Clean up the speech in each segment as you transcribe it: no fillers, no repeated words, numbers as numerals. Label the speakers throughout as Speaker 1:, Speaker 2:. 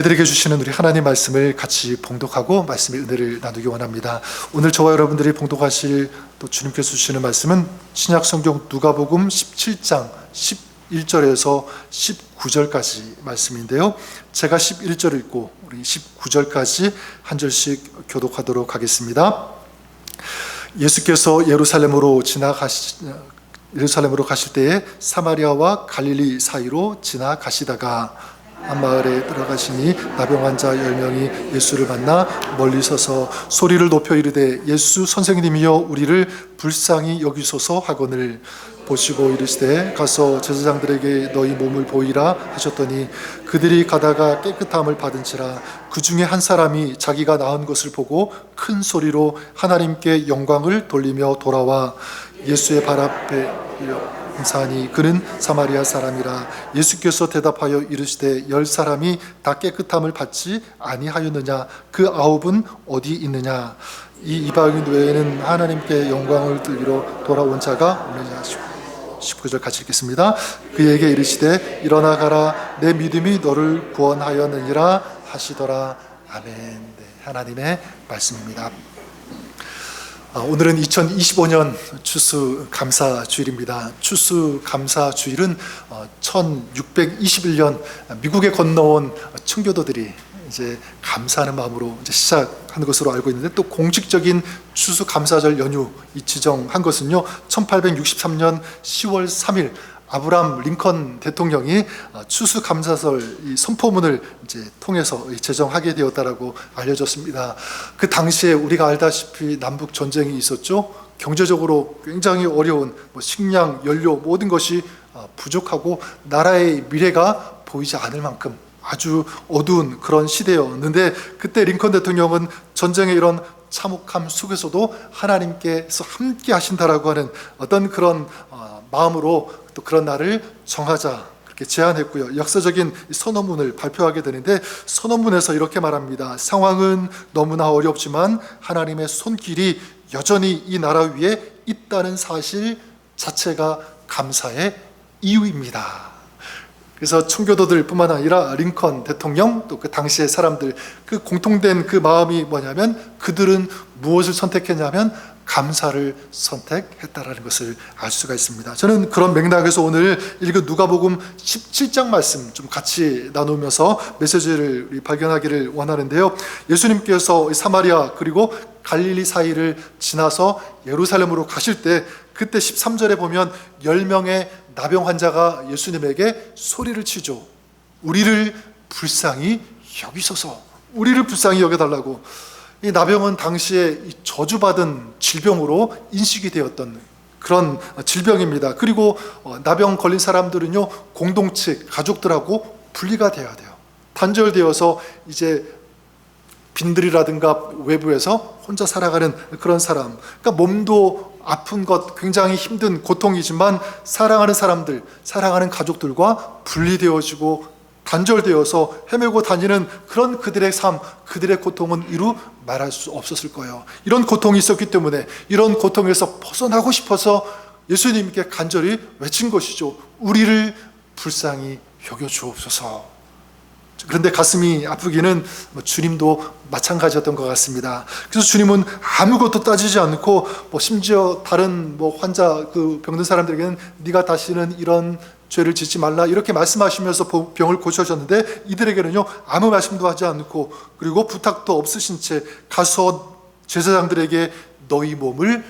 Speaker 1: 저희들에게 주시는 우리 하나님 말씀을 같이 봉독하고 말씀의 은혜를 나누기 원합니다. 오늘 저와 여러분들이 봉독하실 또 주님께서 주시는 말씀은 신약 성경 누가복음 17장 11절에서 19절까지 말씀인데요. 제가 11절 읽고 우리 19절까지 한 절씩 교독하도록 하겠습니다. 예수께서 예루살렘으로 가실 때에 사마리아와 갈릴리 사이로 지나가시다가 한 마을에 들어가시니 나병 환자 10명이 예수를 만나 멀리 서서 소리를 높여 이르되 예수 선생님이여 우리를 불쌍히 여기소서 하거늘 보시고 이르시되 가서 제사장들에게 너희 몸을 보이라 하셨더니 그들이 가다가 깨끗함을 받은지라 그 중에 한 사람이 자기가 나은 것을 보고 큰 소리로 하나님께 영광을 돌리며 돌아와 예수의 발 앞에 감사하니 그는 사마리아 사람이라. 예수께서 대답하여 이르시되 10사람이 다 깨끗함을 받지 아니하였느냐? 그 9은 어디 있느냐? 이 이방인 외에는 하나님께 영광을 돌리러 돌아온 자가 없느냐? 19절 같이 읽겠습니다. 그에게 이르시되 일어나 가라 내 믿음이 너를 구원하였느니라 하시더라. 아멘. 네, 하나님의 말씀입니다. 오늘은 2025년 추수감사주일입니다. 추수감사주일은 1621년 미국에 건너온 청교도들이 이제 감사하는 마음으로 이제 시작하는 것으로 알고 있는데, 또 공식적인 추수감사절 연휴 지정한 것은요 1863년 10월 3일 아브라함 링컨 대통령이 추수감사절 이 선포문을 이제 통해서 제정하게 되었다라고 알려졌습니다. 그 당시에 우리가 알다시피 남북 전쟁이 있었죠. 경제적으로 굉장히 어려운 식량, 연료 모든 것이 부족하고 나라의 미래가 보이지 않을 만큼 아주 어두운 그런 시대였는데, 그때 링컨 대통령은 전쟁의 이런 참혹함 속에서도 하나님께서 함께 하신다라고 하는 어떤 그런 마음으로 또 그런 날을 정하자 그렇게 제안했고요. 역사적인 선언문을 발표하게 되는데, 선언문에서 이렇게 말합니다. 상황은 너무나 어렵지만 하나님의 손길이 여전히 이 나라 위에 있다는 사실 자체가 감사의 이유입니다. 그래서 청교도들 뿐만 아니라 링컨 대통령 또 그 당시의 사람들, 그 공통된 그 마음이 뭐냐면 그들은 무엇을 선택했냐면 감사를 선택했다라는 것을 알 수가 있습니다. 저는 그런 맥락에서 오늘 읽은 누가복음 17장 말씀 좀 같이 나누면서 메시지를 발견하기를 원하는데요. 예수님께서 사마리아 그리고 갈릴리 사이를 지나서 예루살렘으로 가실 때, 그때 13절에 보면 10명의 나병 환자가 예수님에게 소리를 치죠. 우리를 불쌍히 여기소서, 우리를 불쌍히 여겨달라고. 이 나병은 당시에 저주받은 질병으로 인식이 되었던 그런 질병입니다. 그리고 나병 걸린 사람들은요 공동체, 가족들하고 분리가 되어야 돼요. 단절되어서 이제 빈들이라든가 외부에서 혼자 살아가는 그런 사람, 그러니까 몸도 아픈 것, 굉장히 힘든 고통이지만 사랑하는 사람들, 사랑하는 가족들과 분리되어지고 단절되어서 헤매고 다니는 그런 그들의 삶, 그들의 고통은 이루 말할 수 없었을 거예요. 이런 고통이 있었기 때문에 이런 고통에서 벗어나고 싶어서 예수님께 간절히 외친 것이죠. 우리를 불쌍히 여겨주옵소서. 그런데 가슴이 아프기는 주님도 마찬가지였던 것 같습니다. 그래서 주님은 아무것도 따지지 않고 심지어 다른 환자, 그 병든 사람들에게는 네가 다시는 이런 죄를 짓지 말라 이렇게 말씀하시면서 병을 고쳐줬는데, 이들에게는요 아무 말씀도 하지 않고, 그리고 부탁도 없으신 채 가서 제사장들에게 너희 몸을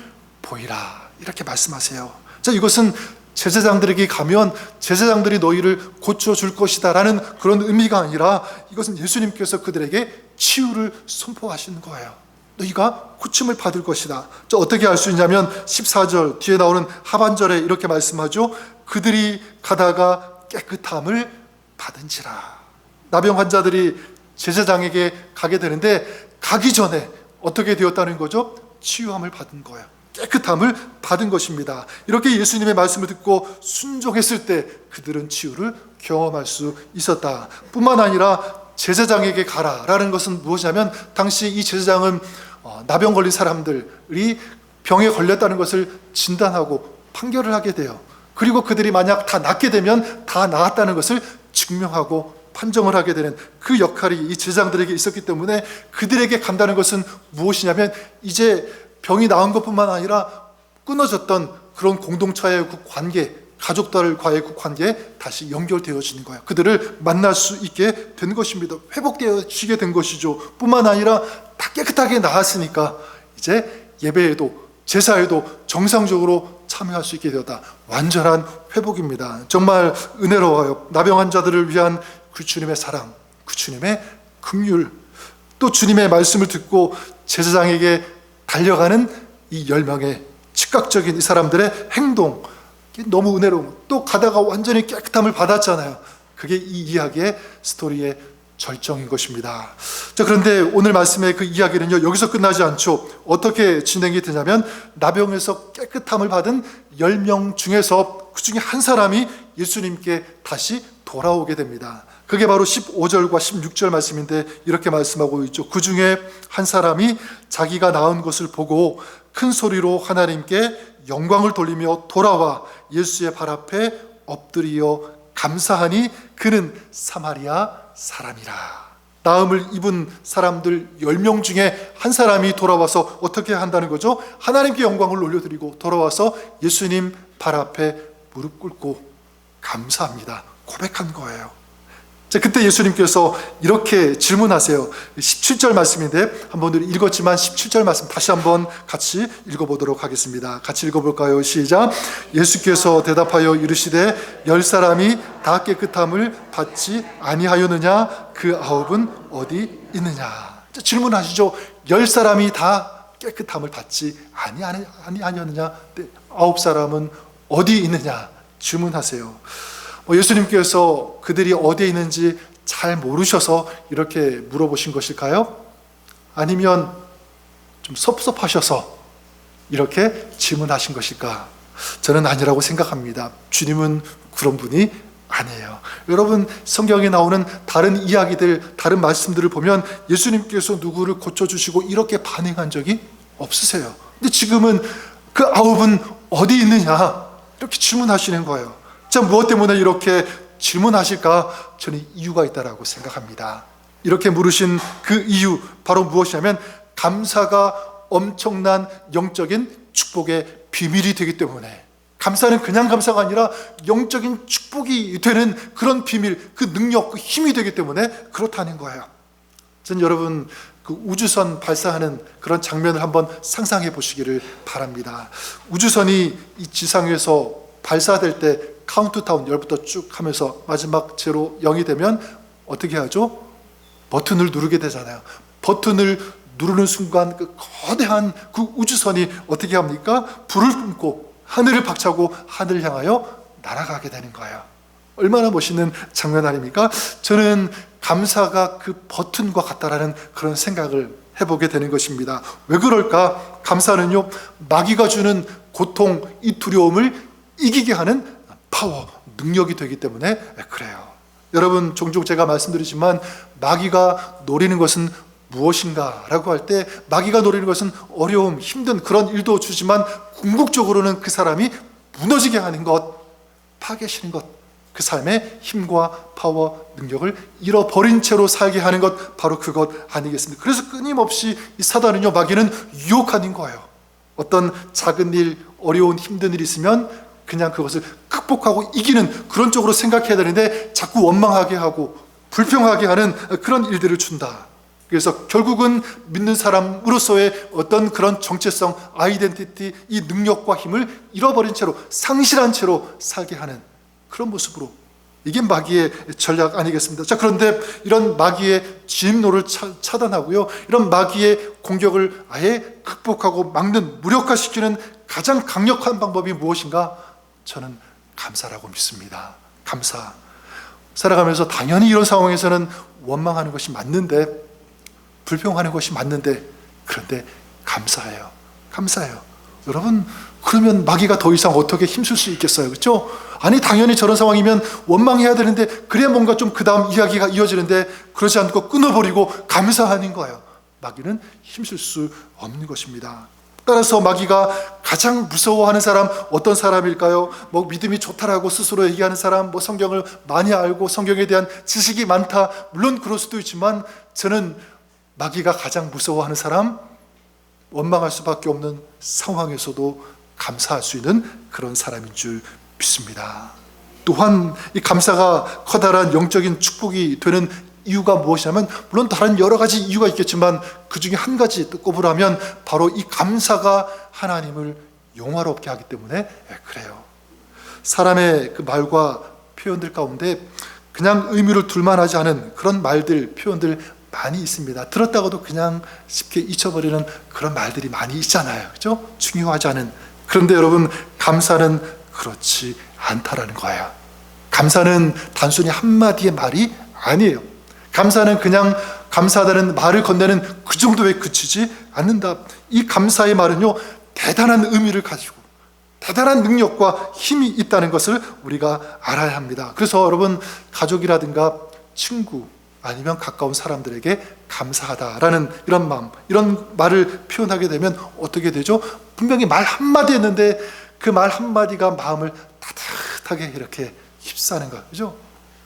Speaker 1: 보이라 이렇게 말씀하세요. 자, 이것은 제사장들에게 가면 제사장들이 너희를 고쳐줄 것이다 라는 그런 의미가 아니라, 이것은 예수님께서 그들에게 치유를 선포하시는 거예요. 너희가 고침을 받을 것이다. 자, 어떻게 알 수 있냐면 14절 뒤에 나오는 하반절에 이렇게 말씀하죠. 그들이 가다가 깨끗함을 받은지라. 나병 환자들이 제사장에게 가게 되는데, 가기 전에 어떻게 되었다는 거죠? 치유함을 받은 거예요. 깨끗함을 받은 것입니다. 이렇게 예수님의 말씀을 듣고 순종했을 때 그들은 치유를 경험할 수 있었다. 뿐만 아니라 제사장에게 가라라는 것은 무엇이냐면, 당시 이 제사장은 나병 걸린 사람들이 병에 걸렸다는 것을 진단하고 판결을 하게 돼요. 그리고 그들이 만약 다 낫게 되면 다 나았다는 것을 증명하고 판정을 하게 되는 그 역할이 이 제사장들에게 있었기 때문에 그들에게 간다는 것은 무엇이냐면 이제 병이 나은 것뿐만 아니라 끊어졌던 그런 공동체의 그 관계, 가족들과의 그 관계에 다시 연결되어지는 거예요. 그들을 만날 수 있게 된 것입니다. 회복되어지게 된 것이죠. 뿐만 아니라 다 깨끗하게 나았으니까 이제 예배에도 제사에도 정상적으로 참여할 수 있게 되었다. 완전한 회복입니다. 정말 은혜로워요. 나병 환자들을 위한 그 주님의 사랑, 그 주님의 긍휼, 또 주님의 말씀을 듣고 제사장에게 달려가는 이 10명의 즉각적인 이 사람들의 행동, 너무 은혜로운, 또 가다가 완전히 깨끗함을 받았잖아요. 그게 이 이야기의 스토리의 절정인 것입니다. 자, 그런데 오늘 말씀의 그 이야기는요, 여기서 끝나지 않죠. 어떻게 진행이 되냐면 나병에서 깨끗함을 받은 10명 중에서 그 중에 한 사람이 예수님께 다시 돌아오게 됩니다. 그게 바로 15절과 16절 말씀인데 이렇게 말씀하고 있죠. 그 중에 한 사람이 자기가 나은 것을 보고 큰 소리로 하나님께 영광을 돌리며 돌아와 예수의 발 앞에 엎드리어 감사하니 그는 사마리아 사람이라. 나음을 입은 사람들 10명 중에 한 사람이 돌아와서 어떻게 한다는 거죠? 하나님께 영광을 올려드리고 돌아와서 예수님 발 앞에 무릎 꿇고 감사합니다. 고백한 거예요. 자, 그때 예수님께서 이렇게 질문하세요. 17절 말씀인데 한번 읽었지만 17절 말씀 다시 한번 같이 읽어보도록 하겠습니다. 같이 읽어볼까요? 시작. 예수께서 대답하여 이르시되 10사람이 다 깨끗함을 받지 아니하였느냐? 그 9은 어디 있느냐? 자, 질문하시죠. 10사람이 다 깨끗함을 받지 아니하였느냐? 9사람은 어디 있느냐? 질문하세요. 예수님께서 그들이 어디에 있는지 잘 모르셔서 이렇게 물어보신 것일까요? 아니면 좀 섭섭하셔서 이렇게 질문하신 것일까? 저는 아니라고 생각합니다. 주님은 그런 분이 아니에요. 여러분, 성경에 나오는 다른 이야기들, 다른 말씀들을 보면 예수님께서 누구를 고쳐주시고 이렇게 반응한 적이 없으세요. 근데 지금은 그 9은 어디 있느냐? 이렇게 질문하시는 거예요. 자, 무엇 때문에 이렇게 질문하실까? 저는 이유가 있다라고 생각합니다. 이렇게 물으신 그 이유, 바로 무엇이냐면 감사가 엄청난 영적인 축복의 비밀이 되기 때문에, 감사는 그냥 감사가 아니라 영적인 축복이 되는 그런 비밀, 그 능력, 그 힘이 되기 때문에 그렇다는 거예요. 저는 여러분 그 우주선 발사하는 그런 장면을 한번 상상해 보시기를 바랍니다. 우주선이 이 지상에서 발사될 때 카운트다운 10부터 쭉 하면서 마지막 제로 0이 되면 어떻게 하죠? 버튼을 누르게 되잖아요. 버튼을 누르는 순간 그 거대한 그 우주선이 어떻게 합니까? 불을 뿜고 하늘을 박차고 하늘을 향하여 날아가게 되는 거예요. 얼마나 멋있는 장면 아닙니까? 저는 감사가 그 버튼과 같다라는 그런 생각을 해보게 되는 것입니다. 왜 그럴까? 감사는요, 마귀가 주는 고통, 이 두려움을 이기게 하는 파워, 능력이 되기 때문에 그래요. 여러분, 종종 제가 말씀드리지만 마귀가 노리는 것은 무엇인가 라고 할 때 마귀가 노리는 것은 어려움, 힘든 그런 일도 주지만 궁극적으로는 그 사람이 무너지게 하는 것, 파괴시키는 것, 그 삶의 힘과 파워, 능력을 잃어버린 채로 살게 하는 것, 바로 그것 아니겠습니까? 그래서 끊임없이 이 사단은요, 마귀는 유혹하는 거예요. 어떤 작은 일, 어려운 힘든 일이 있으면 그냥 그것을 극복하고 이기는 그런 쪽으로 생각해야 되는데 자꾸 원망하게 하고 불평하게 하는 그런 일들을 준다. 그래서 결국은 믿는 사람으로서의 어떤 그런 정체성, 아이덴티티, 이 능력과 힘을 잃어버린 채로, 상실한 채로 살게 하는 그런 모습으로, 이게 마귀의 전략 아니겠습니까? 자, 그런데 이런 마귀의 진입로를 차단하고요, 이런 마귀의 공격을 아예 극복하고 막는, 무력화시키는 가장 강력한 방법이 무엇인가? 저는 감사라고 믿습니다. 감사. 살아가면서 당연히 이런 상황에서는 원망하는 것이 맞는데, 불평하는 것이 맞는데, 그런데 감사해요. 감사해요. 여러분, 그러면 마귀가 더 이상 어떻게 힘쓸 수 있겠어요? 그렇죠? 아니, 당연히 저런 상황이면 원망해야 되는데, 그래야 뭔가 좀 그 다음 이야기가 이어지는데, 그러지 않고 끊어버리고 감사하는 거예요. 마귀는 힘쓸 수 없는 것입니다. 따라서 마귀가 가장 무서워하는 사람 어떤 사람일까요? 뭐 믿음이 좋다라고 스스로 얘기하는 사람, 뭐 성경을 많이 알고 성경에 대한 지식이 많다, 물론 그럴 수도 있지만 저는 마귀가 가장 무서워하는 사람, 원망할 수밖에 없는 상황에서도 감사할 수 있는 그런 사람인 줄 믿습니다. 또한 이 감사가 커다란 영적인 축복이 되는 이유가 무엇이냐면, 물론 다른 여러 가지 이유가 있겠지만 그 중에 한 가지 또 꼽으라면 바로 이 감사가 하나님을 영화롭게 하기 때문에 그래요. 사람의 그 말과 표현들 가운데 그냥 의미를 둘만하지 않은 그런 말들, 표현들 많이 있습니다. 들었다가도 그냥 쉽게 잊혀버리는 그런 말들이 많이 있잖아요. 그죠? 중요하지 않은. 그런데 여러분, 감사는 그렇지 않다라는 거예요. 감사는 단순히 한마디의 말이 아니에요. 감사는 그냥 감사하다는 말을 건네는 그 정도에 그치지 않는다. 이 감사의 말은요, 대단한 의미를 가지고 대단한 능력과 힘이 있다는 것을 우리가 알아야 합니다. 그래서 여러분, 가족이라든가 친구 아니면 가까운 사람들에게 감사하다라는 이런 마음, 이런 말을 표현하게 되면 어떻게 되죠? 분명히 말 한마디 했는데 그 말 한마디가 마음을 따뜻하게 이렇게 휩싸는 거예요. 그죠?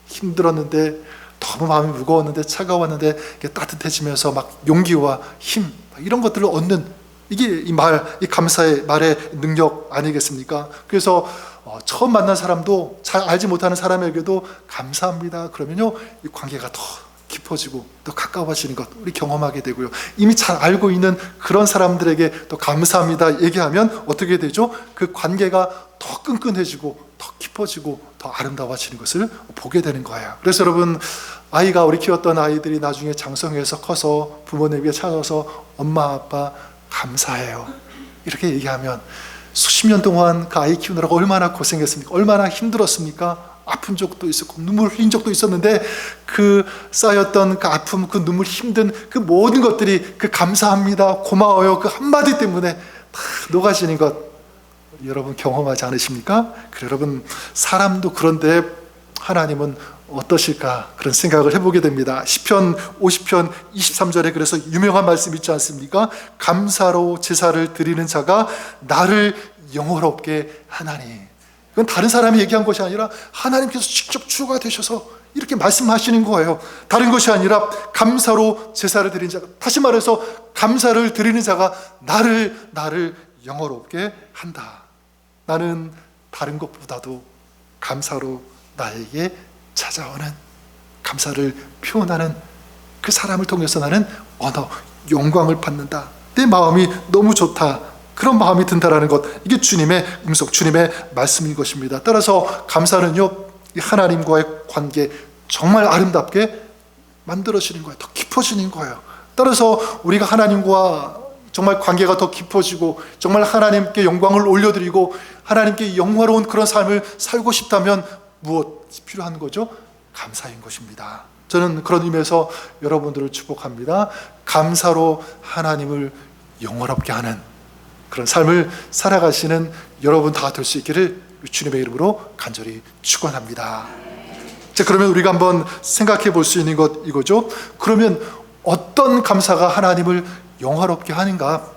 Speaker 1: 힘들었는데, 너무 마음이 무거웠는데, 차가웠는데 이게 따뜻해지면서 막 용기와 힘, 이런 것들을 얻는, 이게 이 감사의 말의 능력 아니겠습니까? 그래서 처음 만난 사람도, 잘 알지 못하는 사람에게도 감사합니다 그러면요, 이 관계가 더 깊어지고 더 가까워지는 것 우리 경험하게 되고요. 이미 잘 알고 있는 그런 사람들에게 또 감사합니다 얘기하면 어떻게 되죠? 그 관계가 더 끈끈해지고 더 깊어지고 더 아름다워지는 것을 보게 되는 거예요. 그래서 여러분, 우리 키웠던 아이들이 나중에 장성해서 커서 부모님에게 찾아와서 엄마 아빠 감사해요 이렇게 얘기하면, 수십 년 동안 그 아이 키우느라고 얼마나 고생했습니까? 얼마나 힘들었습니까? 아픈 적도 있었고 눈물 흘린 적도 있었는데 그 쌓였던 그 아픔, 그 눈물, 힘든 그 모든 것들이 그 감사합니다, 고마워요 그 한마디 때문에 다 녹아지는 것 여러분 경험하지 않으십니까? 그래, 여러분, 사람도 그런데 하나님은 어떠실까 그런 생각을 해보게 됩니다. 시편 50편 23절에 그래서 유명한 말씀 있지 않습니까? 감사로 제사를 드리는 자가 나를 영화롭게 하나니. 이건 다른 사람이 얘기한 것이 아니라 하나님께서 직접 주가 되셔서 이렇게 말씀하시는 거예요. 다른 것이 아니라 감사로 제사를 드리는 자가, 다시 말해서 감사를 드리는 자가 나를 영화롭게 한다. 나는 다른 것보다도 감사로 나에게 찾아오는, 감사를 표현하는 그 사람을 통해서 나는 영광을 받는다. 내 마음이 너무 좋다. 그런 마음이 든다라는 것, 이게 주님의 음성, 주님의 말씀인 것입니다. 따라서 감사는요, 하나님과의 관계 정말 아름답게 만들어지는 거예요. 더 깊어지는 거예요. 따라서 우리가 하나님과 정말 관계가 더 깊어지고 정말 하나님께 영광을 올려드리고 하나님께 영화로운 그런 삶을 살고 싶다면 무엇이 필요한 거죠? 감사인 것입니다. 저는 그런 의미에서 여러분들을 축복합니다. 감사로 하나님을 영화롭게 하는 그런 삶을 살아가시는 여러분 다 될 수 있기를 주님의 이름으로 간절히 축원합니다. 자, 그러면 우리가 한번 생각해 볼 수 있는 것 이거죠. 그러면 어떤 감사가 하나님을 영화롭게 하는가?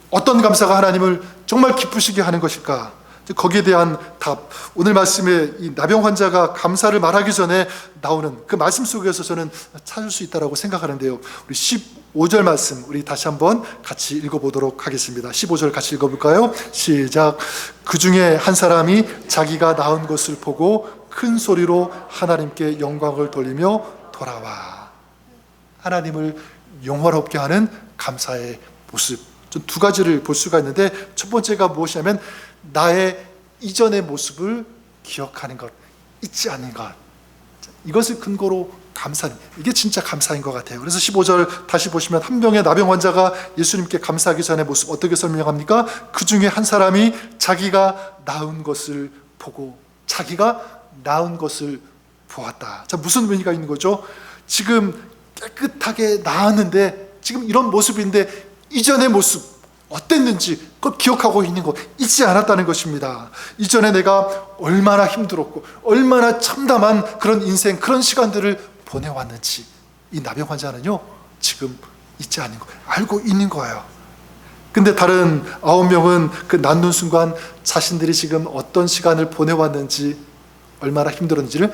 Speaker 1: 어떤 감사가 하나님을 정말 기쁘시게 하는 것일까? 거기에 대한 답, 오늘 말씀에 이 나병 환자가 감사를 말하기 전에 나오는 그 말씀 속에서 저는 찾을 수 있다고 생각하는데요. 우리 15절 말씀 우리 다시 한번 같이 읽어보도록 하겠습니다. 15절 같이 읽어볼까요? 시작. 그 중에 한 사람이 자기가 나은 것을 보고 큰 소리로 하나님께 영광을 돌리며 돌아와. 하나님을 영화롭게 하는 감사의 모습, 좀 두 가지를 볼 수가 있는데, 첫 번째가 무엇이냐면 나의 이전의 모습을 기억하는 것, 잊지 않는 것, 이것을 근거로 감사는, 이게 진짜 감사인 것 같아요. 그래서 15절 다시 보시면 한 명의 나병 환자가 예수님께 감사하기 전의 모습 어떻게 설명합니까? 그 중에 한 사람이 자기가 나은 것을 보고, 자기가 나은 것을 보았다. 자, 무슨 의미가 있는 거죠? 지금 깨끗하게 나았는데 지금 이런 모습인데 이전의 모습 어땠는지 그걸 기억하고 있는 것, 잊지 않았다는 것입니다. 이전에 내가 얼마나 힘들었고 얼마나 참담한 그런 인생, 그런 시간들을 보내왔는지 이 나병 환자는요 지금 잊지 않는 거예요. 알고 있는 거예요. 근데 다른 9명은 그 낳는 순간 자신들이 지금 어떤 시간을 보내왔는지, 얼마나 힘들었는지를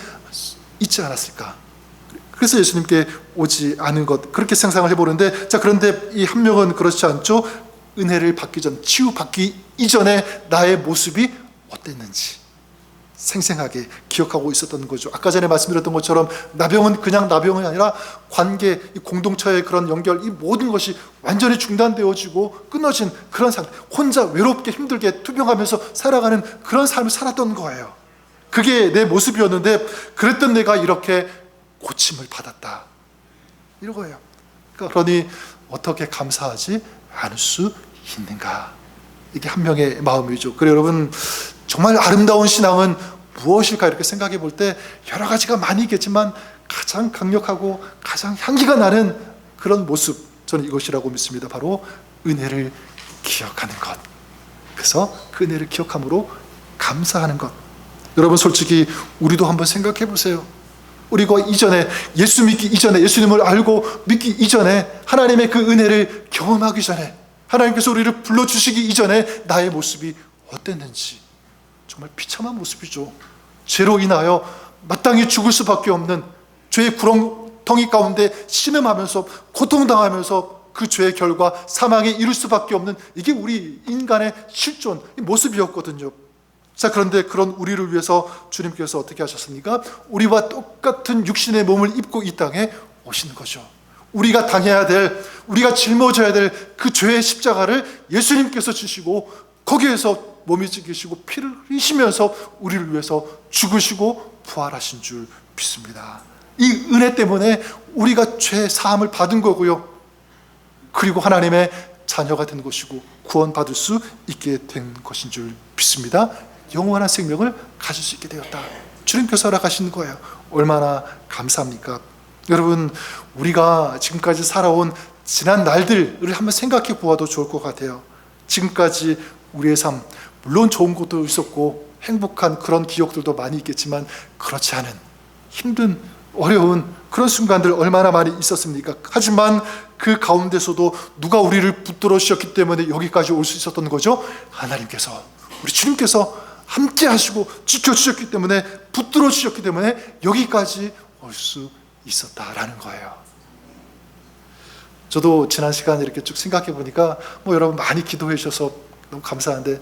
Speaker 1: 잊지 않았을까. 그래서 예수님께 오지 않은 것, 그렇게 상상을 해보는데, 자, 그런데 이 한 명은 그렇지 않죠. 은혜를 받기 전, 치유받기 이전에 나의 모습이 어땠는지 생생하게 기억하고 있었던 거죠. 아까 전에 말씀드렸던 것처럼 나병은 그냥 나병이 아니라 관계, 이 공동체의 그런 연결, 이 모든 것이 완전히 중단되어지고 끊어진 그런 상태, 혼자 외롭게 힘들게 투병하면서 살아가는 그런 삶을 살았던 거예요. 그게 내 모습이었는데, 그랬던 내가 이렇게 고침을 받았다, 이거예요. 그러니 어떻게 감사하지 않을 수 있는가? 이게 한 명의 마음이죠. 그래 여러분, 정말 아름다운 신앙은 무엇일까 이렇게 생각해 볼 때 여러 가지가 많이 있겠지만 가장 강력하고 가장 향기가 나는 그런 모습, 저는 이것이라고 믿습니다. 바로 은혜를 기억하는 것. 그래서 그 은혜를 기억함으로 감사하는 것. 여러분, 솔직히 우리도 한번 생각해 보세요. 우리가 이전에, 예수 믿기 이전에, 예수님을 알고 믿기 이전에, 하나님의 그 은혜를 경험하기 전에, 하나님께서 우리를 불러주시기 이전에 나의 모습이 어땠는지, 정말 비참한 모습이죠. 죄로 인하여 마땅히 죽을 수밖에 없는, 죄의 구렁텅이 가운데 신음하면서 고통당하면서 그 죄의 결과 사망에 이를 수밖에 없는, 이게 우리 인간의 실존 모습이었거든요. 자, 그런데 그런 우리를 위해서 주님께서 어떻게 하셨습니까? 우리와 똑같은 육신의 몸을 입고 이 땅에 오시는 거죠. 우리가 당해야 될, 우리가 짊어져야 될 그 죄의 십자가를 예수님께서 지시고, 거기에서 몸이 찢기시고 피를 흘리시면서 우리를 위해서 죽으시고 부활하신 줄 믿습니다. 이 은혜 때문에 우리가 죄 사함을 받은 거고요, 그리고 하나님의 자녀가 된 것이고 구원받을 수 있게 된 것인 줄 믿습니다. 영원한 생명을 가질 수 있게 되었다. 주님께서 허락하신 거예요. 얼마나 감사합니까? 여러분, 우리가 지금까지 살아온 지난 날들을 한번 생각해 보아도 좋을 것 같아요. 지금까지 우리의 삶, 물론 좋은 것도 있었고 행복한 그런 기억들도 많이 있겠지만, 그렇지 않은 힘든 어려운 그런 순간들 얼마나 많이 있었습니까? 하지만 그 가운데서도 누가 우리를 붙들어 주셨기 때문에 여기까지 올 수 있었던 거죠? 하나님께서, 우리 주님께서 함께 하시고 지켜주셨기 때문에, 붙들어 주셨기 때문에 여기까지 올 수 있었다라는 거예요. 저도 지난 시간 이렇게 쭉 생각해 보니까 여러분 많이 기도해 주셔서 너무 감사한데,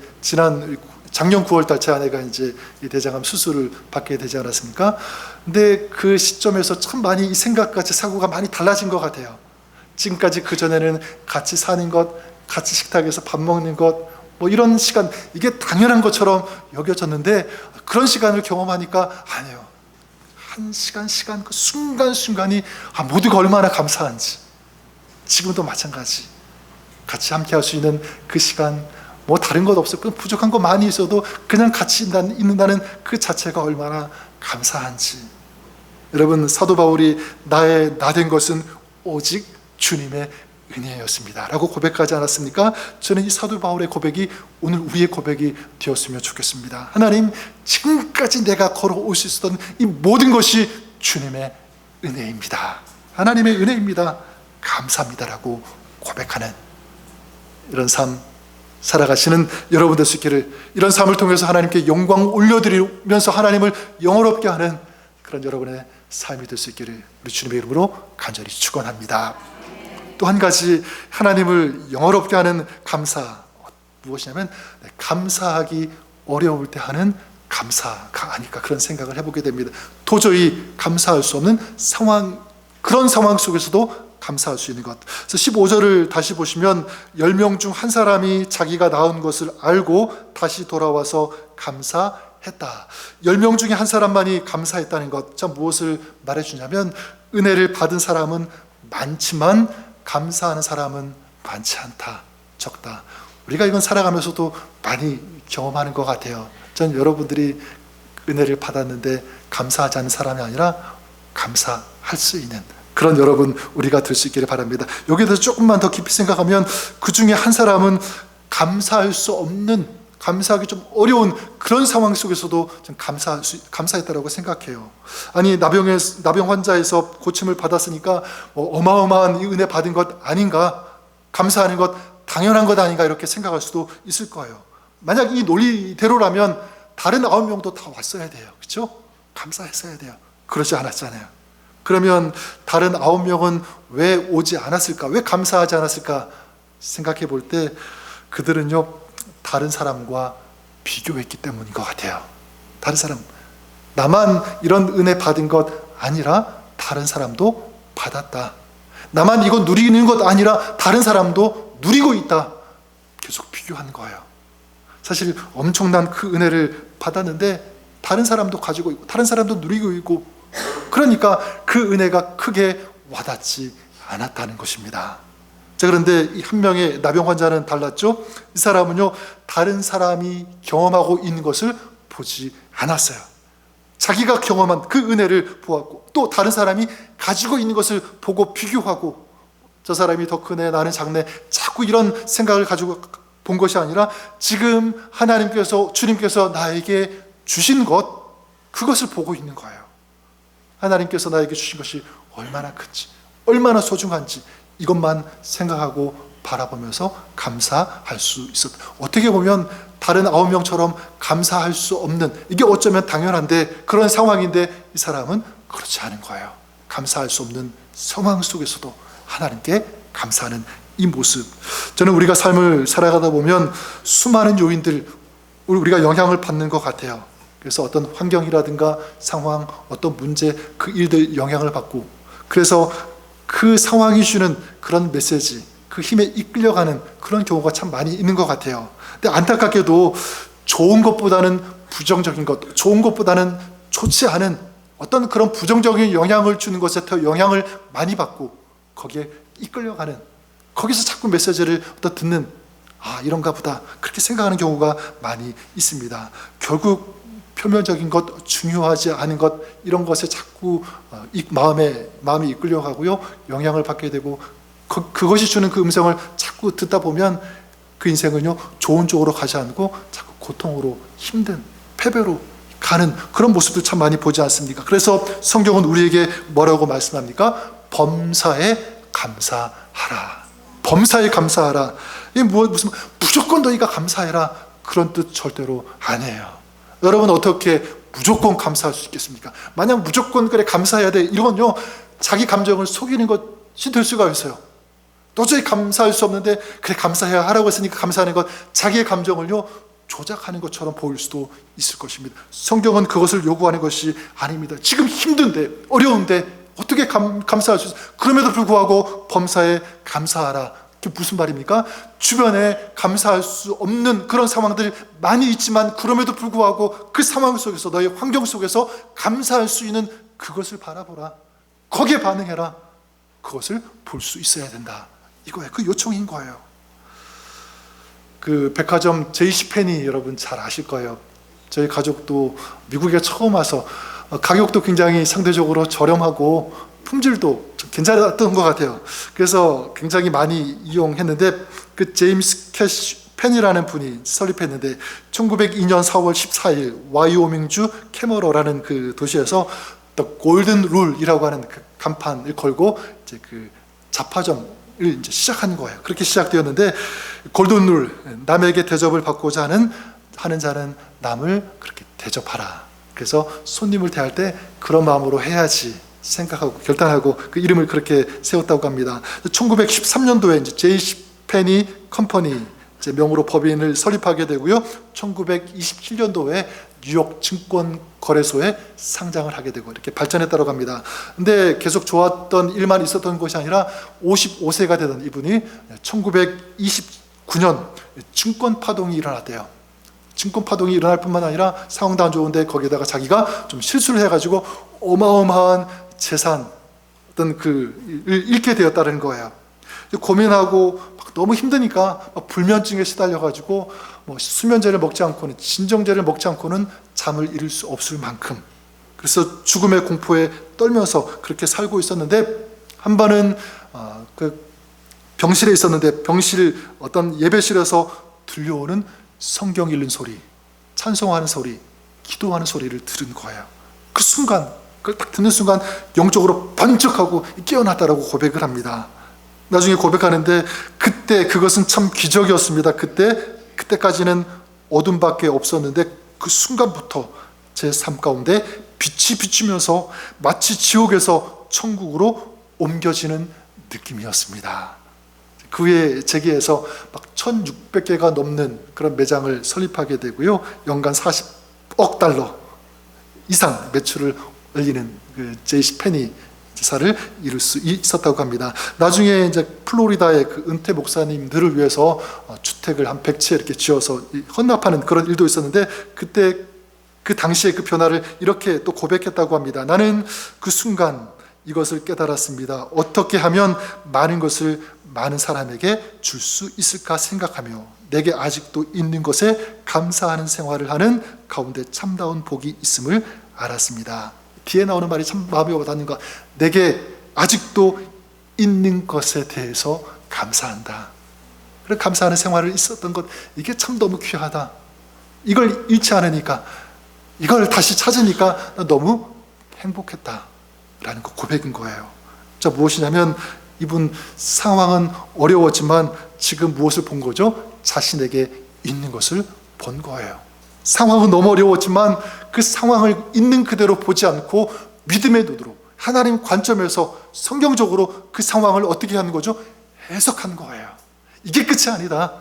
Speaker 1: 작년 9월 달 제 아내가 이제 이 대장암 수술을 받게 되지 않았습니까? 근데 그 시점에서 참 많이 이 생각까지 사고가 많이 달라진 것 같아요. 지금까지 그전에는 같이 사는 것, 같이 식탁에서 밥 먹는 것, 이런 시간, 이게 당연한 것처럼 여겨졌는데, 그런 시간을 경험하니까 아니에요. 한 시간 그 순간순간이 모두가 얼마나 감사한지. 지금도 마찬가지. 같이 함께 할 수 있는 그 시간, 다른 것 없어, 부족한 거 많이 있어도 그냥 같이 있는다는 그 자체가 얼마나 감사한지. 여러분, 사도 바울이 나 된 것은 오직 주님의 은혜였습니다 라고 고백하지 않았습니까? 저는 이 사도 바울의 고백이 오늘 우리의 고백이 되었으면 좋겠습니다. 하나님, 지금까지 내가 걸어올 수 있었던 이 모든 것이 주님의 은혜입니다. 하나님의 은혜입니다. 감사합니다 라고 고백하는 이런 삶 살아가시는 여러분 될 수 있기를, 이런 삶을 통해서 하나님께 영광 올려드리면서 하나님을 영화롭게 하는 그런 여러분의 삶이 될 수 있기를 우리 주님의 이름으로 간절히 축원합니다. 또 한 가지 하나님을 영화롭게 하는 감사, 무엇이냐면 감사하기 어려울 때 하는 감사가 아닐까, 그런 생각을 해보게 됩니다. 도저히 감사할 수 없는 상황, 그런 상황 속에서도 감사할 수 있는 것. 그래서 15절을 다시 보시면 10명 중 한 사람이 자기가 낳은 것을 알고 다시 돌아와서 감사했다. 10명 중에 한 사람만이 감사했다는 것. 자, 무엇을 말해주냐면, 은혜를 받은 사람은 많지만 감사하는 사람은 많지 않다, 적다. 우리가 이건 살아가면서도 많이 경험하는 것 같아요. 전 여러분들이 은혜를 받았는데 감사하지 않는 사람이 아니라 감사할 수 있는 그런 여러분 우리가 될 수 있기를 바랍니다. 여기에 대해서 조금만 더 깊이 생각하면, 그 중에 한 사람은 감사할 수 없는, 감사하기 좀 어려운 그런 상황 속에서도 좀 감사했다라고 생각해요. 아니, 나병 환자에서 고침을 받았으니까 어마어마한 이 은혜 받은 것 아닌가, 감사하는 것 당연한 것 아닌가 이렇게 생각할 수도 있을 거예요. 만약 이 논리대로라면 다른 9명도 다 왔어야 돼요. 그렇죠? 감사했어야 돼요. 그러지 않았잖아요. 그러면 다른 9명은 왜 오지 않았을까? 왜 감사하지 않았을까? 생각해 볼 때 그들은요, 다른 사람과 비교했기 때문인 것 같아요. 다른 사람, 나만 이런 은혜 받은 것 아니라 다른 사람도 받았다. 나만 이거 누리는 것 아니라 다른 사람도 누리고 있다. 계속 비교하는 거예요. 사실 엄청난 그 은혜를 받았는데 다른 사람도 가지고 있고 다른 사람도 누리고 있고, 그러니까 그 은혜가 크게 와닿지 않았다는 것입니다. 자, 그런데 이 한 명의 나병 환자는 달랐죠. 이 사람은요, 다른 사람이 경험하고 있는 것을 보지 않았어요. 자기가 경험한 그 은혜를 보았고, 또 다른 사람이 가지고 있는 것을 보고 비교하고, 저 사람이 더 크네, 나는 작네, 자꾸 이런 생각을 가지고 본 것이 아니라 지금 하나님께서, 주님께서 나에게 주신 것, 그것을 보고 있는 거예요. 하나님께서 나에게 주신 것이 얼마나 큰지, 얼마나 소중한지 이것만 생각하고 바라보면서 감사할 수 있었다. 어떻게 보면 다른 9명처럼 감사할 수 없는, 이게 어쩌면 당연한데 그런 상황인데 이 사람은 그렇지 않은 거예요. 감사할 수 없는 상황 속에서도 하나님께 감사하는 이 모습. 저는 우리가 삶을 살아가다 보면 수많은 요인들, 우리가 영향을 받는 것 같아요. 그래서 어떤 환경이라든가 상황, 어떤 문제, 그 일들 영향을 받고, 그래서 그 상황이 주는 그런 메시지, 그 힘에 이끌려가는 그런 경우가 참 많이 있는 것 같아요. 근데 안타깝게도 좋은 것보다는 부정적인 것, 좋은 것보다는 좋지 않은 어떤 그런 부정적인 영향을 주는 것에 더 영향을 많이 받고 거기에 이끌려가는, 거기서 자꾸 메시지를 듣는, 아, 이런가 보다, 그렇게 생각하는 경우가 많이 있습니다. 결국 표면적인 것, 중요하지 않은 것, 이런 것에 자꾸 마음이 이끌려가고요, 영향을 받게 되고, 그것이 주는 그 음성을 자꾸 듣다 보면 그 인생은요, 좋은 쪽으로 가지 않고 자꾸 고통으로, 힘든, 패배로 가는 그런 모습도 참 많이 보지 않습니까? 그래서 성경은 우리에게 뭐라고 말씀합니까? 범사에 감사하라. 범사에 감사하라. 이게 무슨 무조건 너희가 감사해라, 그런 뜻 절대로 아니에요. 여러분, 어떻게 무조건 감사할 수 있겠습니까? 만약 무조건 그래 감사해야 돼, 이건요, 자기 감정을 속이는 것이 될 수가 있어요. 도저히 감사할 수 없는데 그래 감사해야 하라고 했으니까 감사하는 것, 자기의 감정을요 조작하는 것처럼 보일 수도 있을 것입니다. 성경은 그것을 요구하는 것이 아닙니다. 지금 힘든데, 어려운데 어떻게 감사할 수 있어요? 그럼에도 불구하고 범사에 감사하라. 그게 무슨 말입니까? 주변에 감사할 수 없는 그런 상황들이 많이 있지만 그럼에도 불구하고 그 상황 속에서, 너의 환경 속에서 감사할 수 있는 그것을 바라보라. 거기에 반응해라. 그것을 볼 수 있어야 된다. 이거예요. 그 요청인 거예요. 그 백화점 JCPenney 여러분 잘 아실 거예요. 저희 가족도 미국에 처음 와서 가격도 굉장히 상대적으로 저렴하고 품질도 좀 괜찮았던 것 같아요. 그래서 굉장히 많이 이용했는데, 그 제임스 캐시 펜이라는 분이 설립했는데 1902년 4월 14일 와이오밍주 캐머러라는 그 도시에서 The Golden Rule이라고 하는 그 간판을 걸고 이제 그 잡화점을 이제 시작한 거예요. 그렇게 시작되었는데, 골든 룰, 남에게 대접을 받고자 하는 자는 남을 그렇게 대접하라. 그래서 손님을 대할 때 그런 마음으로 해야지 생각하고 결단하고 그 이름을 그렇게 세웠다고 합니다. 1913년도에 이제 JCPenney 컴퍼니 이제 명으로 법인을 설립하게 되고요. 1927년도에 뉴욕 증권거래소에 상장을 하게 되고 이렇게 발전했다고 합니다. 근데 계속 좋았던 일만 있었던 것이 아니라 55세가 되던 이분이 1929년 증권 파동이 일어났대요. 증권 파동이 일어날 뿐만 아니라 상황도 안 좋은데 거기에다가 자기가 좀 실수를 해가지고 어마어마한 재산, 어떤 그를 잃게 되었다는 거예요. 고민하고 막 너무 힘드니까 막 불면증에 시달려가지고 뭐 수면제를 먹지 않고는, 진정제를 먹지 않고는 잠을 이룰 수 없을 만큼, 그래서 죽음의 공포에 떨면서 그렇게 살고 있었는데, 한 번은 그 병실에 있었는데 병실 어떤 예배실에서 들려오는 성경 읽는 소리, 찬송하는 소리, 기도하는 소리를 들은 거예요. 그 순간, 그걸 딱 듣는 순간 영적으로 번쩍하고 깨어났다라고 고백을 합니다. 나중에 고백하는데 그때 그것은 참 기적이었습니다. 그때까지는 어둠밖에 없었는데 그 순간부터 제 삶 가운데 빛이 비추면서 마치 지옥에서 천국으로 옮겨지는 느낌이었습니다. 그 후에 재계에서 막 1600개가 넘는 그런 매장을 설립하게 되고요. 연간 40억 달러 이상 매출을 올리는 그 JCPenney 지사를 이룰 수 있었다고 합니다. 나중에 이제 플로리다의 그 은퇴 목사님들을 위해서 주택을 한 100채 이렇게 지어서 헌납하는 그런 일도 있었는데 그때 그 당시에 그 변화를 이렇게 또 고백했다고 합니다. 나는 그 순간 이것을 깨달았습니다. 어떻게 하면 많은 것을 많은 사람에게 줄 수 있을까 생각하며 내게 아직도 있는 것에 감사하는 생활을 하는 가운데 참다운 복이 있음을 알았습니다. 뒤에 나오는 말이 참 마음에 와닿는 것. 내게 아직도 있는 것에 대해서 감사한다. 그런 감사하는 생활을 있었던 것, 이게 참 너무 귀하다. 이걸 잃지 않으니까, 이걸 다시 찾으니까 너무 행복했다 라는 그 고백인 거예요. 자, 무엇이냐면 이분 상황은 어려웠지만 지금 무엇을 본 거죠? 자신에게 있는 것을 본 거예요. 상황은 너무 어려웠지만 그 상황을 있는 그대로 보지 않고 믿음의 눈으로 하나님 관점에서 성경적으로 그 상황을 어떻게 하는 거죠? 해석하는 거예요. 이게 끝이 아니다.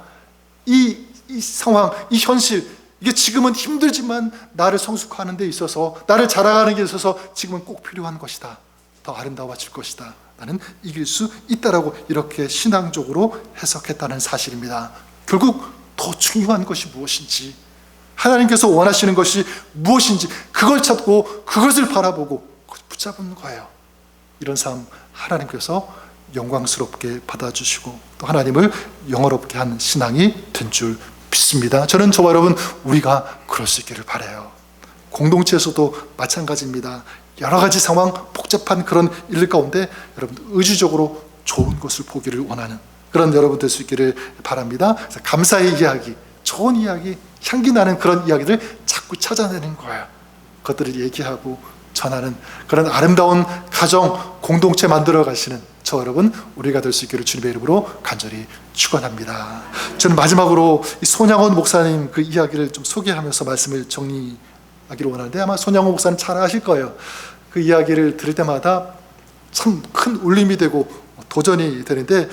Speaker 1: 이 상황, 이 현실, 이게 지금은 힘들지만 나를 성숙하는 데 있어서, 나를 자라가는 데 있어서 지금은 꼭 필요한 것이다. 더 아름다워질 것이다. 나는 이길 수 있다라고 이렇게 신앙적으로 해석했다는 사실입니다. 결국 더 중요한 것이 무엇인지, 하나님께서 원하시는 것이 무엇인지 그걸 찾고 그것을 바라보고 붙잡는 거예요. 이런 삶 하나님께서 영광스럽게 받아주시고 또 하나님을 영화롭게 한 신앙이 된 줄 믿습니다. 저는 저와 여러분 우리가 그럴 수 있기를 바라요. 공동체에서도 마찬가지입니다. 여러 가지 상황, 복잡한 그런 일 가운데 여러분 의지적으로 좋은 것을 보기를 원하는 그런 여러분 될 수 있기를 바랍니다. 그래서 감사의 이야기, 좋은 이야기, 향기 나는 그런 이야기를 자꾸 찾아내는 거예요. 그것들을 얘기하고 전하는 그런 아름다운 가정, 공동체 만들어 가시는 저 여러분 우리가 될 수 있기를 주님의 이름으로 간절히 축원합니다. 저는 마지막으로 이 손양원 목사님 그 이야기를 좀 소개하면서 말씀을 정리하기를 원하는데 아마 손양원 목사님 잘 아실 거예요. 그 이야기를 들을 때마다 참 큰 울림이 되고 도전이 되는데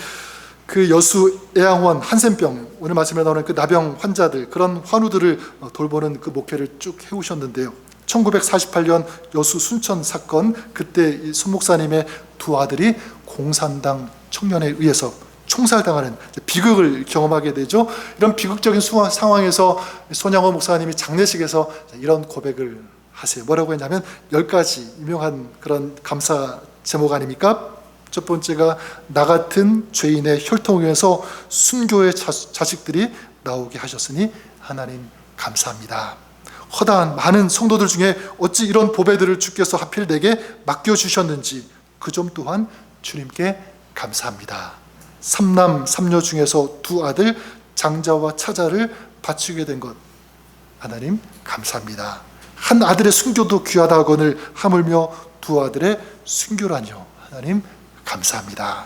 Speaker 1: 그 여수 애양원 한센병, 오늘 말씀에 나오는 그 나병 환자들, 그런 환우들을 돌보는 그 목회를 쭉 해오셨는데요. 1948년 여수 순천 사건, 그때 이 손 목사님의 두 아들이 공산당 청년에 의해서 총살당하는 비극을 경험하게 되죠. 이런 비극적인 상황에서 손양원 목사님이 장례식에서 이런 고백을 하세요. 뭐라고 했냐면 10가지 유명한 그런 감사 제목 아닙니까? 첫 번째가 나 같은 죄인의 혈통에서 순교의 자식들이 나오게 하셨으니 하나님 감사합니다. 허다한 많은 성도들 중에 어찌 이런 보배들을 주께서 하필 내게 맡겨주셨는지 그 점 또한 주님께 감사합니다. 삼남 삼녀 중에서 두 아들 장자와 차자를 바치게 된 것 하나님 감사합니다. 한 아들의 순교도 귀하다거늘 하물며 두 아들의 순교라뇨 하나님 감사합니다.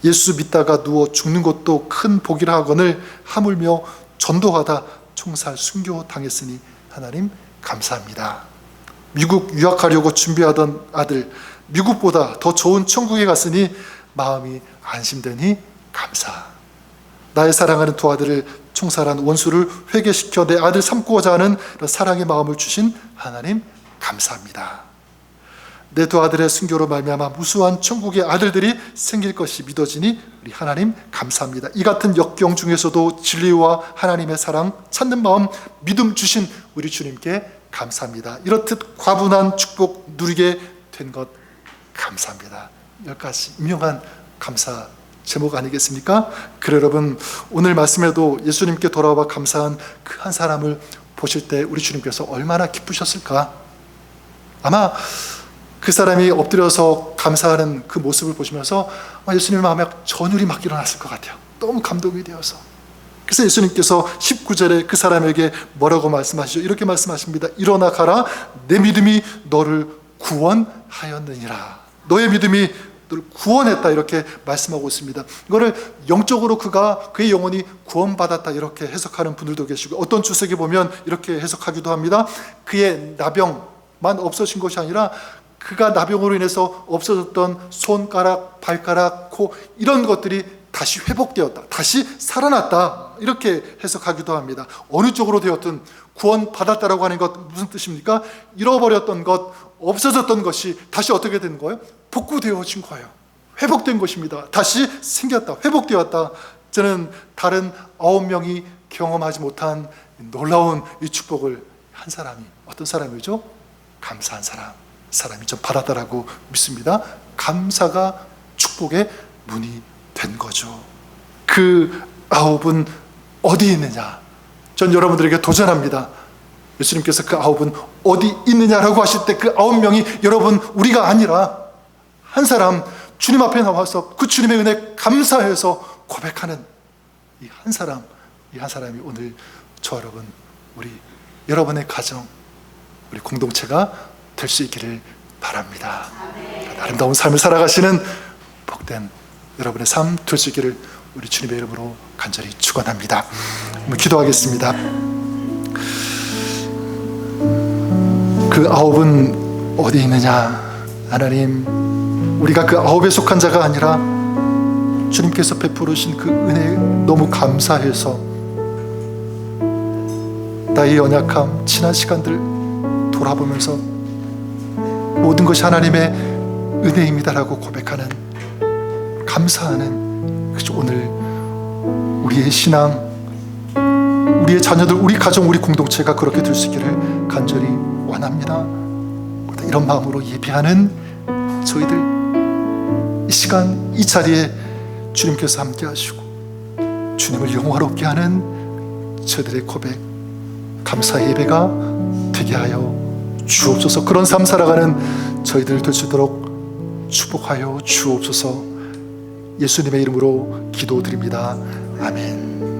Speaker 1: 예수 믿다가 누워 죽는 것도 큰 복이라 하거늘 하물며 전도하다 총살 순교 당했으니 하나님 감사합니다. 미국 유학하려고 준비하던 아들 미국보다 더 좋은 천국에 갔으니 마음이 안심되니 감사. 나의 사랑하는 두 아들을 총살한 원수를 회개시켜 내 아들 삼고자 하는 사랑의 마음을 주신 하나님 감사합니다. 내 두 아들의 순교로 말미암아 무수한 천국의 아들들이 생길 것이 믿어지니 우리 하나님 감사합니다. 이 같은 역경 중에서도 진리와 하나님의 사랑 찾는 마음 믿음 주신 우리 주님께 감사합니다. 이렇듯 과분한 축복 누리게 된 것 감사합니다. 10가지 유명한 감사 제목 아니겠습니까? 그래 여러분 오늘 말씀에도 예수님께 돌아와 감사한 그 한 사람을 보실 때 우리 주님께서 얼마나 기쁘셨을까? 아마 그 사람이 엎드려서 감사하는 그 모습을 보시면서 예수님 마음에 전율이 막 일어났을 것 같아요. 너무 감동이 되어서. 그래서 예수님께서 19절에 그 사람에게 뭐라고 말씀하시죠? 이렇게 말씀하십니다. 일어나 가라 내 믿음이 너를 구원하였느니라. 너의 믿음이 것들을 구원했다 이렇게 말씀하고 있습니다. 이거를 영적으로 그의 영혼이 구원받았다 이렇게 해석하는 분들도 계시고, 어떤 주석에 보면 이렇게 해석하기도 합니다. 그의 나병만 없어진 것이 아니라 그가 나병으로 인해서 없어졌던 손가락, 발가락, 코 이런 것들이 다시 회복되었다, 다시 살아났다 이렇게 해석하기도 합니다. 어느 쪽으로 되었든 구원받았다라고 하는 것 무슨 뜻입니까? 잃어버렸던 것, 없어졌던 것이 다시 어떻게 된 거예요? 복구되어진 거예요. 회복된 것입니다. 다시 생겼다, 회복되었다. 저는 다른 9명이 경험하지 못한 놀라운 이 축복을 한 사람이, 어떤 사람이죠? 감사한 사람이 좀 받았다라고 믿습니다. 감사가 축복의 문이 된 거죠. 그 9은 어디 있느냐? 전 여러분들에게 도전합니다. 예수님께서 그 9은 어디 있느냐라고 하실 때 그 9명이 여러분, 우리가 아니라 한 사람, 주님 앞에 나와서 그 주님의 은혜 감사해서 고백하는 이 한 사람이 오늘 저 여러분, 우리 여러분의 가정, 우리 공동체가 될 수 있기를 바랍니다. 아름다운 삶을 살아가시는 복된 여러분의 삶 될 수 있기를 우리 주님의 이름으로 간절히 축원합니다. 기도하겠습니다. 그 9은 어디 있느냐? 하나님, 우리가 그 9에 속한 자가 아니라 주님께서 베풀으신 그 은혜에 너무 감사해서 나의 연약함, 지난 시간들 돌아보면서 모든 것이 하나님의 은혜입니다라고 고백하는, 감사하는, 그죠? 오늘 우리의 신앙, 우리의 자녀들, 우리 가정, 우리 공동체가 그렇게 될 수 있기를 간절히 원합니다. 이런 마음으로 예배하는 저희들, 이 시간, 이 자리에 주님께서 함께 하시고 주님을 영화롭게 하는 저희들의 고백, 감사 예배가 되게 하여 주옵소서. 그런 삶 살아가는 저희들 될 수 있도록 축복하여 주옵소서. 예수님의 이름으로 기도드립니다. 아멘.